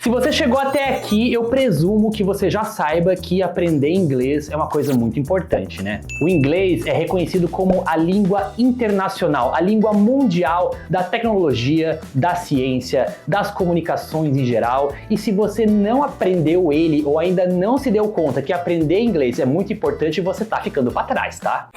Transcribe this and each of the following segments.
Se você chegou até aqui, eu presumo que você já saiba que aprender inglês é uma coisa muito importante, né? O inglês é reconhecido como a língua internacional, a língua mundial da tecnologia, da ciência, das comunicações em geral. E se você não aprendeu ele ou ainda não se deu conta que aprender inglês é muito importante, você tá ficando para trás, tá?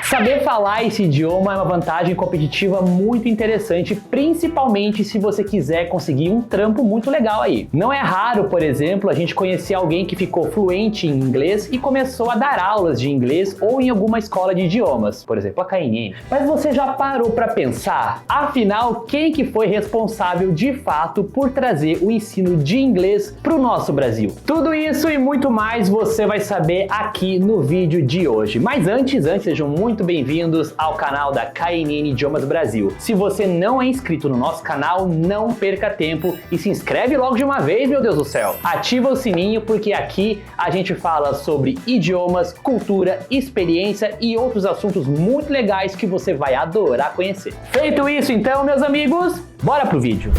Saber falar esse idioma é uma vantagem competitiva muito interessante, principalmente se você quiser conseguir um trampo muito legal aí. Não é raro, por exemplo, a gente conhecer alguém que ficou fluente em inglês e começou a dar aulas de inglês ou em alguma escola de idiomas, por exemplo, a KNN. Mas você já parou para pensar? Afinal, quem que foi responsável de fato por trazer o ensino de inglês para o nosso Brasil? Tudo isso e muito mais você vai saber aqui no vídeo de hoje. Mas antes, sejam muito bem-vindos ao canal da KNN Idiomas Brasil. Se você não é inscrito no nosso canal, não perca tempo e se inscreve logo de uma vez, meu Deus do céu! Ativa o sininho porque aqui a gente fala sobre idiomas, cultura, experiência e outros assuntos muito legais que você vai adorar conhecer. Feito isso então, meus amigos, bora pro vídeo!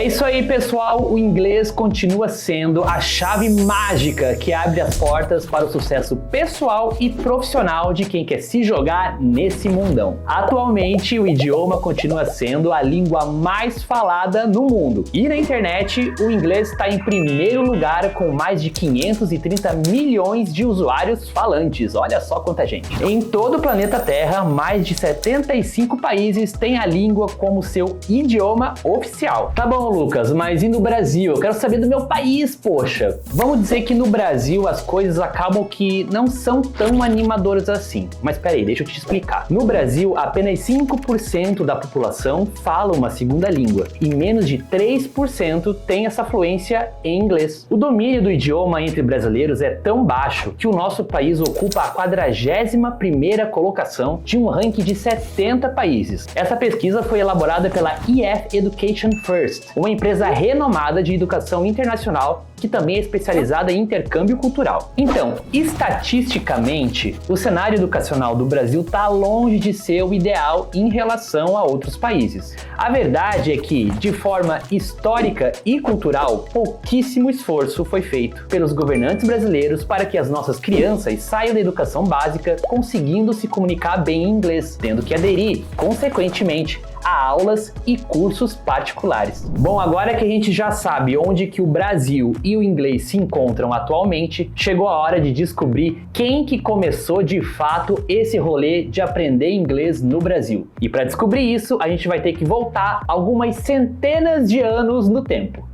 É isso aí, pessoal, o inglês continua sendo a chave mágica que abre as portas para o sucesso pessoal e profissional de quem quer se jogar nesse mundão. Atualmente, o idioma continua sendo a língua mais falada no mundo. E na internet, o inglês está em primeiro lugar com mais de 530 milhões de usuários falantes. Olha só quanta gente. Em todo o planeta Terra, mais de 75 países têm a língua como seu idioma oficial. Tá bom, Lucas, mas e no Brasil? Eu quero saber do meu país, poxa! Vamos dizer que no Brasil as coisas acabam que não são tão animadoras assim. Mas peraí, deixa eu te explicar. No Brasil, apenas 5% da população fala uma segunda língua e menos de 3% tem essa fluência em inglês. O domínio do idioma entre brasileiros é tão baixo que o nosso país ocupa a 41ª colocação de um ranking de 70 países. Essa pesquisa foi elaborada pela EF Education First, uma empresa renomada de educação internacional que também é especializada em intercâmbio cultural. Então, estatisticamente, o cenário educacional do Brasil está longe de ser o ideal em relação a outros países. A verdade é que, de forma histórica e cultural, pouquíssimo esforço foi feito pelos governantes brasileiros para que as nossas crianças saiam da educação básica conseguindo se comunicar bem em inglês, tendo que aderir, consequentemente, a aulas e cursos particulares. Bom, agora que a gente já sabe onde que o Brasil e o inglês se encontram atualmente, chegou a hora de descobrir quem que começou de fato esse rolê de aprender inglês no Brasil. E para descobrir isso, a gente vai ter que voltar algumas centenas de anos no tempo.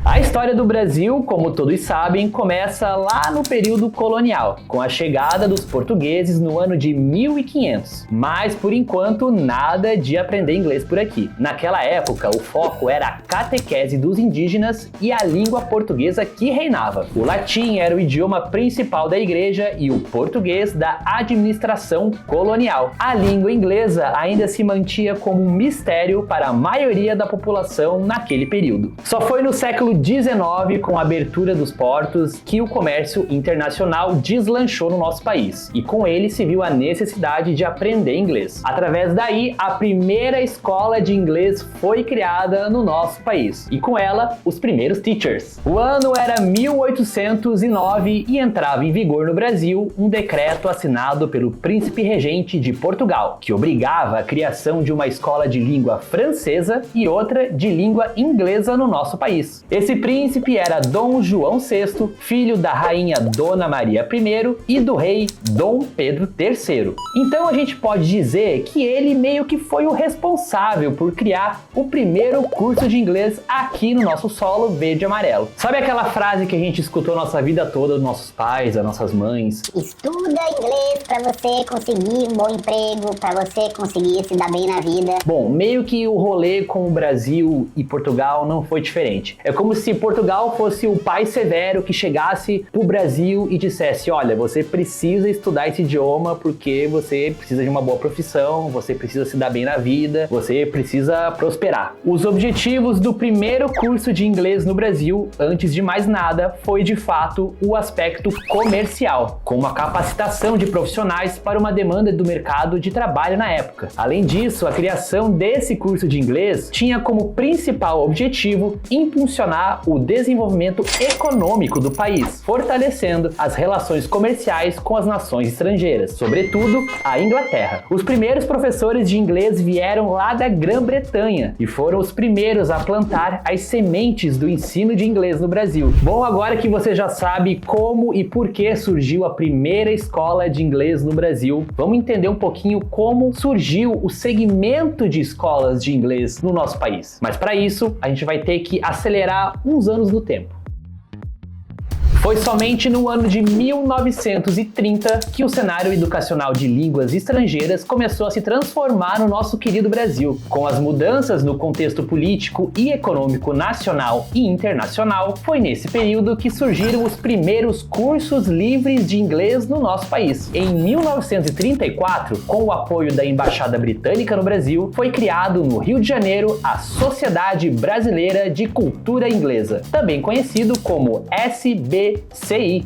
A história do Brasil, como todos sabem, começa lá no período colonial, com a chegada dos portugueses no ano de 1500. Mas, por enquanto, nada de aprender inglês por aqui. Naquela época, o foco era a catequese dos indígenas e a língua portuguesa que reinava. O latim era o idioma principal da igreja e o português da administração colonial. A língua inglesa ainda se mantinha como um mistério para a maioria da população naquele período. Só foi no século XIX, com a abertura dos portos, que o comércio internacional deslanchou no nosso país. E com ele se viu a necessidade de aprender inglês. Através daí, a primeira escola de inglês foi criada no nosso país. E com ela, os primeiros teachers. O ano era 1809 e entrava em vigor no Brasil um decreto assinado pelo príncipe regente de Portugal, que obrigava a criação de uma escola de língua francesa e outra de língua inglesa no nosso país. Esse príncipe era Dom João VI, filho da rainha Dona Maria I e do rei Dom Pedro III. Então a gente pode dizer que ele meio que foi o responsável por criar o primeiro curso de inglês aqui no nosso solo verde e amarelo. Sabe aquela frase que a gente escutou nossa vida toda dos nossos pais, das nossas mães? Estuda inglês para você conseguir um bom emprego, para você conseguir se dar bem na vida. Bom, meio que o rolê com o Brasil e Portugal não foi diferente. É como como se Portugal fosse o pai severo que chegasse pro Brasil e dissesse: olha, você precisa estudar esse idioma porque você precisa de uma boa profissão, você precisa se dar bem na vida, você precisa prosperar. Os objetivos do primeiro curso de inglês no Brasil, antes de mais nada, foi de fato o aspecto comercial, com uma capacitação de profissionais para uma demanda do mercado de trabalho na época. Além disso, a criação desse curso de inglês tinha como principal objetivo impulsionar o desenvolvimento econômico do país, fortalecendo as relações comerciais com as nações estrangeiras, sobretudo a Inglaterra. Os primeiros professores de inglês vieram lá da Grã-Bretanha e foram os primeiros a plantar as sementes do ensino de inglês no Brasil. Bom, agora que você já sabe como e por que surgiu a primeira escola de inglês no Brasil, vamos entender um pouquinho como surgiu o segmento de escolas de inglês no nosso país. Mas para isso, a gente vai ter que acelerar uns anos no tempo. Foi somente no ano de 1930 que o cenário educacional de línguas estrangeiras começou a se transformar no nosso querido Brasil. Com as mudanças no contexto político e econômico nacional e internacional, foi nesse período que surgiram os primeiros cursos livres de inglês no nosso país. Em 1934, com o apoio da Embaixada Britânica no Brasil, foi criado no Rio de Janeiro a Sociedade Brasileira de Cultura Inglesa, também conhecido como SBCI.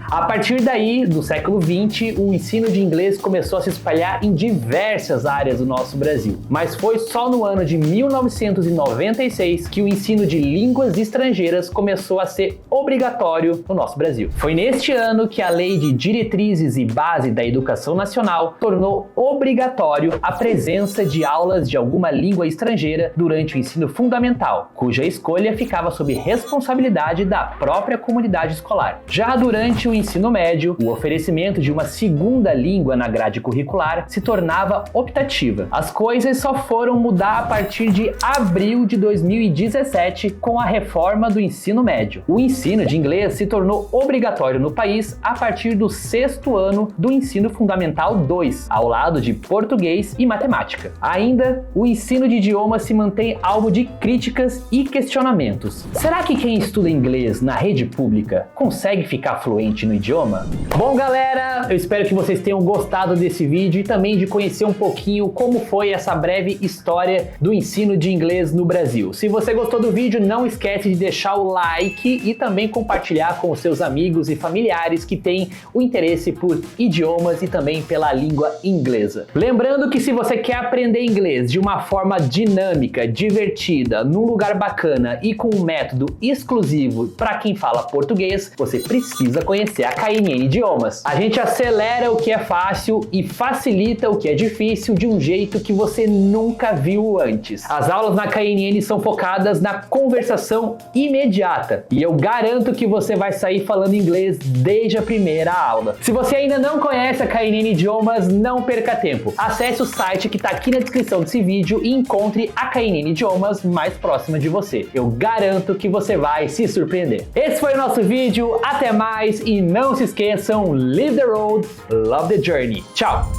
A partir daí, do século XX, o ensino de inglês começou a se espalhar em diversas áreas do nosso Brasil. Mas foi só no ano de 1996 que o ensino de línguas estrangeiras começou a ser obrigatório no nosso Brasil. Foi neste ano que a Lei de Diretrizes e Base da Educação Nacional tornou obrigatório a presença de aulas de alguma língua estrangeira durante o ensino fundamental, cuja escolha ficava sob responsabilidade da própria comunidade escolar. Já durante o ensino médio, o oferecimento de uma segunda língua na grade curricular se tornava optativa. As coisas só foram mudar a partir de abril de 2017 com a reforma do ensino médio. O ensino de inglês se tornou obrigatório no país a partir do 6º ano do ensino fundamental 2, ao lado de português e matemática. Ainda, o ensino de idiomas se mantém alvo de críticas e questionamentos. Será que quem estuda inglês na rede pública consegue ficar fluente no idioma? Bom, galera, eu espero que vocês tenham gostado desse vídeo e também de conhecer um pouquinho como foi essa breve história do ensino de inglês no Brasil. Se você gostou do vídeo, não esquece de deixar o like e também compartilhar com os seus amigos e familiares que têm o interesse por idiomas e também pela língua inglesa. Lembrando que se você quer aprender inglês de uma forma dinâmica, divertida, num lugar bacana e com um método exclusivo para quem fala português, você precisa conhecer a KNN Idiomas. A gente acelera o que é fácil e facilita o que é difícil de um jeito que você nunca viu antes. As aulas na KNN são focadas na conversação imediata e eu garanto que você vai sair falando inglês desde a primeira aula. Se você ainda não conhece a KNN Idiomas, não perca tempo. Acesse o site que está aqui na descrição desse vídeo e encontre a KNN Idiomas mais próxima de você. Eu garanto que você vai se surpreender. Esse foi o nosso vídeo. Até mais e não se esqueçam, live the road, love the journey. Tchau!